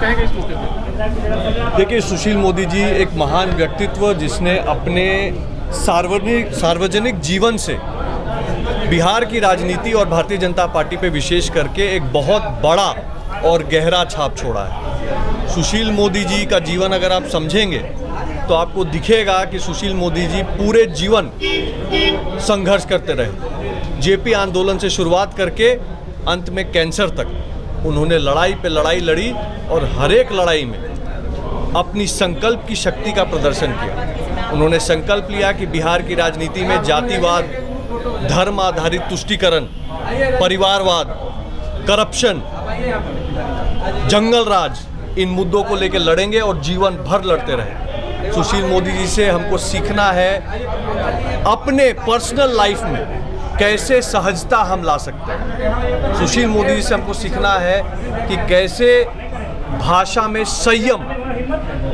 कहेंगे इस मौके पर? देखिए, सुशील मोदी जी एक महान व्यक्तित्व जिसने अपने सार्वजनिक जीवन से बिहार की राजनीति और भारतीय जनता पार्टी पे विशेष करके एक बहुत बड़ा और गहरा छाप छोड़ा है। सुशील मोदी जी का जीवन अगर आप समझेंगे तो आपको दिखेगा कि सुशील मोदी जी पूरे जीवन संघर्ष करते रहे। जेपी आंदोलन से शुरुआत करके अंत में कैंसर तक उन्होंने लड़ाई पे लड़ाई लड़ी और हर एक लड़ाई में अपनी संकल्प की शक्ति का प्रदर्शन किया। उन्होंने संकल्प लिया कि बिहार की राजनीति में जातिवाद, धर्म आधारित तुष्टीकरण, परिवारवाद, करप्शन, जंगल राज, इन मुद्दों को लेकर लड़ेंगे और जीवन भर लड़ते रहे। सुशील मोदी जी से हमको सीखना है अपने पर्सनल लाइफ में कैसे सहजता हम ला सकते हैं। सुशील मोदी जी से हमको सीखना है कि कैसे भाषा में संयम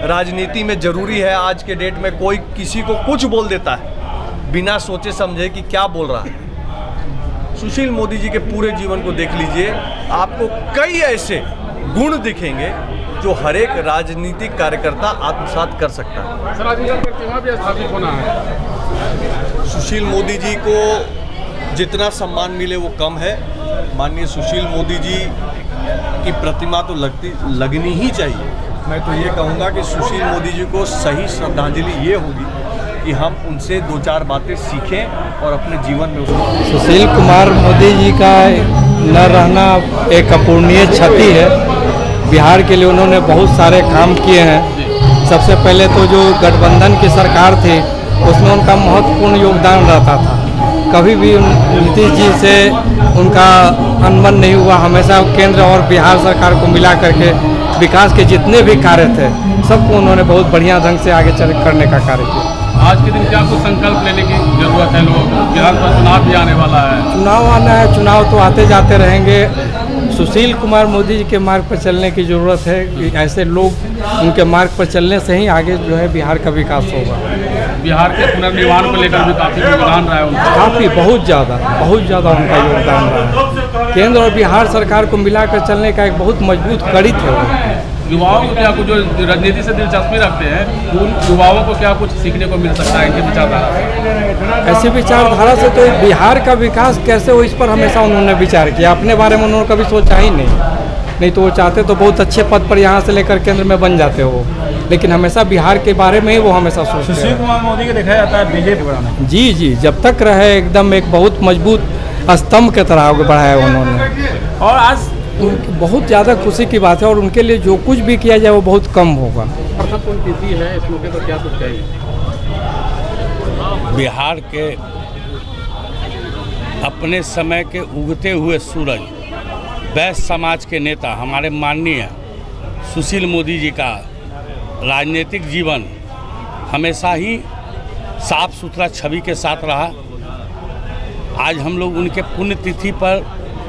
राजनीति में जरूरी है। आज के डेट में कोई किसी को कुछ बोल देता है बिना सोचे समझे कि क्या बोल रहा है। सुशील मोदी जी के पूरे जीवन को देख लीजिए, आपको कई ऐसे गुण दिखेंगे जो हर एक राजनीतिक कार्यकर्ता आत्मसात कर सकता है। सर, आज इनका प्रतिमा भी स्थापित होना है। सुशील मोदी जी को जितना सम्मान मिले वो कम है। माननीय सुशील मोदी जी की प्रतिमा तो लगनी ही चाहिए। मैं तो ये कहूँगा कि सुशील मोदी जी को सही श्रद्धांजलि ये होगी कि हम उनसे दो चार बातें सीखें और अपने जीवन में उसको। सुशील कुमार मोदी जी का न रहना एक अपूरणीय क्षति है। बिहार के लिए उन्होंने बहुत सारे काम किए हैं। सबसे पहले तो जो गठबंधन की सरकार थी उसमें उनका महत्वपूर्ण योगदान रहता था। कभी भी नीतीश जी से उनका अनबन नहीं हुआ। हमेशा केंद्र और बिहार सरकार को मिला करके विकास के जितने भी कार्य थे सबको उन्होंने बहुत बढ़िया ढंग से आगे चल करने का कार्य किया। आज के दिन क्या कुछ संकल्प लेने की जरूरत है? लोग विधानसभा चुनाव भी आने वाला है। चुनाव आना है, चुनाव तो आते जाते रहेंगे। सुशील कुमार मोदी जी के मार्ग पर चलने की ज़रूरत है कि ऐसे लोग उनके मार्ग पर चलने से ही आगे जो है बिहार का विकास होगा। बिहार के पुनर्निर्माण को लेकर भी काफ़ी योगदान रहा है उनका। काफ़ी बहुत ज़्यादा उनका योगदान रहा है। केंद्र और बिहार सरकार को मिलाकर चलने का एक बहुत मजबूत कड़ी थे। युवाओं को क्या कुछ जो राजनीति से दिलचस्पी रखते हैं उन युवाओं को क्या कुछ सीखने को मिल सकता है इनकी विचारधारा से? ऐसी विचारधारा से तो बिहार का विकास कैसे हो इस पर हमेशा उन्होंने विचार किया। अपने बारे में उन्होंने कभी सोचा ही नहीं तो वो चाहते तो बहुत अच्छे पद पर यहाँ से लेकर केंद्र में बन जाते हो, लेकिन हमेशा बिहार के बारे में ही वो हमेशा सोचते हैं। सुशील कुमार मोदी को देखा जाता है बीजेपी बढ़ाना। जी, जब तक रहे एकदम एक बहुत मजबूत स्तंभ के तरह आगे बढ़ाया उन्होंने। और आज बहुत ज़्यादा खुशी की बात है और उनके लिए जो कुछ भी किया जाए वो बहुत कम होगा। प्रथम पुण्यतिथि है, इस मौके पर क्या कुछ कहेंगे? बिहार के अपने समय के उगते हुए सूरज वैश्य समाज के नेता हमारे माननीय सुशील मोदी जी का राजनीतिक जीवन हमेशा ही साफ सुथरा छवि के साथ रहा। आज हम लोग उनके पुण्यतिथि पर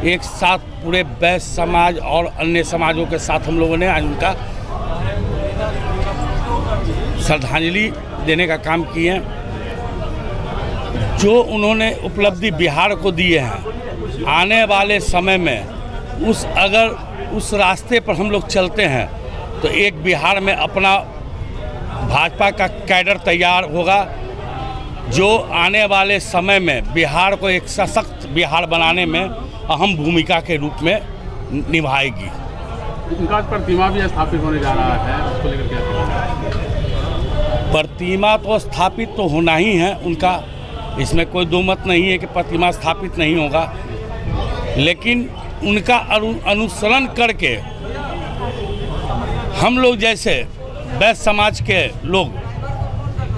एक साथ पूरे वैश्य समाज और अन्य समाजों के साथ हम लोगों ने आज उनका श्रद्धांजलि देने का काम किए। जो उन्होंने उपलब्धि बिहार को दिए हैं, आने वाले समय में अगर उस रास्ते पर हम लोग चलते हैं तो एक बिहार में अपना भाजपा का कैडर तैयार होगा जो आने वाले समय में बिहार को एक सशक्त बिहार बनाने में अहम भूमिका के रूप में निभाएगी। उनका प्रतिमा भी स्थापित होने जा रहा है, उसको लेकर क्या कहेंगे? प्रतिमा तो स्थापित तो होना ही है उनका, इसमें कोई दो मत नहीं है कि प्रतिमा स्थापित नहीं होगा, लेकिन उनका अनुसरण करके हम लोग जैसे वैश्य समाज के लोग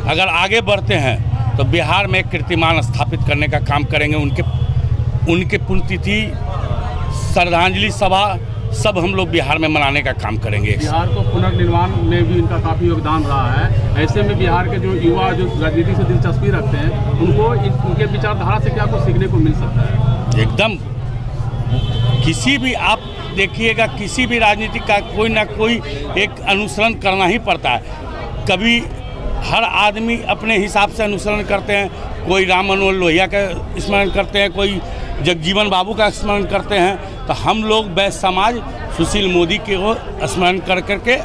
अगर आगे बढ़ते हैं तो बिहार में कीर्तिमान स्थापित करने का काम करेंगे। उनके पुण्यतिथि, श्रद्धांजलि सभा सब हम लोग बिहार में मनाने का काम करेंगे। बिहार को पुनर्निर्माण में भी इनका काफ़ी योगदान रहा है। ऐसे में बिहार के जो युवा जो राजनीति से दिलचस्पी रखते हैं उनको उनके विचारधारा से क्या कुछ सीखने को मिल सकता है? एकदम किसी भी आप देखिएगा, किसी भी राजनीति का कोई ना कोई एक अनुसरण करना ही पड़ता है। कभी हर आदमी अपने हिसाब से अनुसरण करते हैं, कोई राम मनोहर लोहिया का स्मरण करते हैं, कोई जगजीवन बाबू का स्मरण करते हैं। तो हम लोग वैश्य समाज सुशील मोदी के को स्मरण कर करके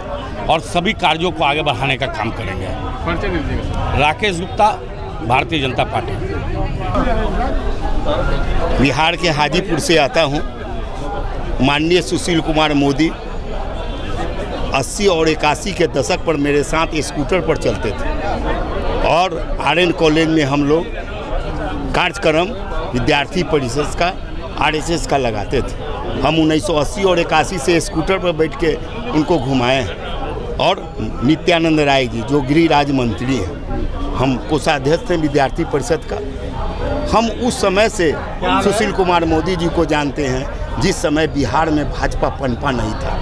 और सभी कार्यों को आगे बढ़ाने का काम करेंगे। परिचय दीजिएगा। राकेश गुप्ता, भारतीय जनता पार्टी। बिहार के हाजीपुर से आता हूँ। माननीय सुशील कुमार मोदी 80 और 81 के दशक पर मेरे साथ स्कूटर पर चलते थे और आर्यन कॉलेज में हम लोग कार्यक्रम विद्यार्थी परिषद का RSS का लगाते थे। हम 1980 और 81 से स्कूटर पर बैठ के उनको घुमाए हैं। और नित्यानंद राय जी जो गृह राज्य मंत्री हैं, हम कोषाध्यक्ष हैं विद्यार्थी परिषद का। हम उस समय से सुशील कुमार मोदी जी को जानते हैं जिस समय बिहार में भाजपा पनपा नहीं था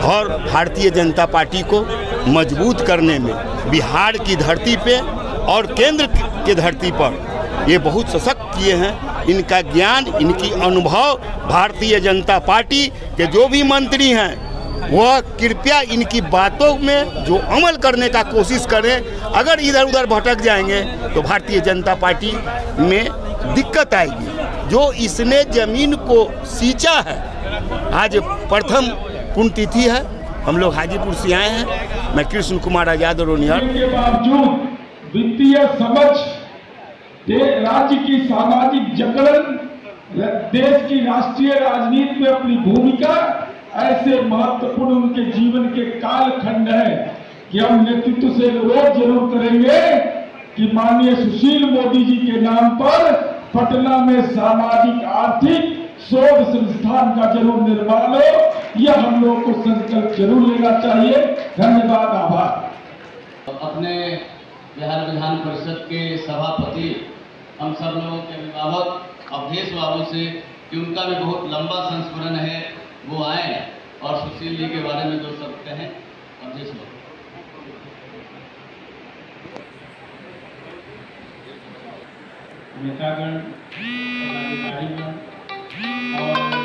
और भारतीय जनता पार्टी को मजबूत करने में बिहार की धरती पे और केंद्र की धरती पर ये बहुत सशक्त किए हैं। इनका ज्ञान, इनकी अनुभव भारतीय जनता पार्टी के जो भी मंत्री हैं वह कृपया इनकी बातों में जो अमल करने का कोशिश करें। अगर इधर उधर भटक जाएंगे तो भारतीय जनता पार्टी में दिक्कत आएगी। जो इसने जमीन को सींचा है, आज प्रथम पुण्यतिथि है। हम लोग हाजीपुर से आए हैं। मैं कृष्ण कुमार आजाद रोनिहार। के बावजूद वित्तीय समझ, राज्य की सामाजिक जकड़न, देश की राष्ट्रीय राजनीति में अपनी भूमिका, ऐसे महत्वपूर्ण उनके जीवन के कालखंड है कि हम नेतृत्व से अनुरोध जरूर करेंगे कि माननीय सुशील मोदी जी के नाम पर पटना में सामाजिक आर्थिक शोध संस्थान का जरूर निर्माण हो। यह हम लोगों को संकल्प जरूर लेना चाहिए। धन्यवाद, आभार। अपने बिहार विधान परिषद के सभापति हम सब लोगों के अभिभावक अवधेश बाबू से कि उनका भी बहुत लंबा संस्मरण है, वो आए और सुशील जी के बारे में 2 शब्द कहें। अवधेश बाबू। नेतागण, पदाधिकारीगण और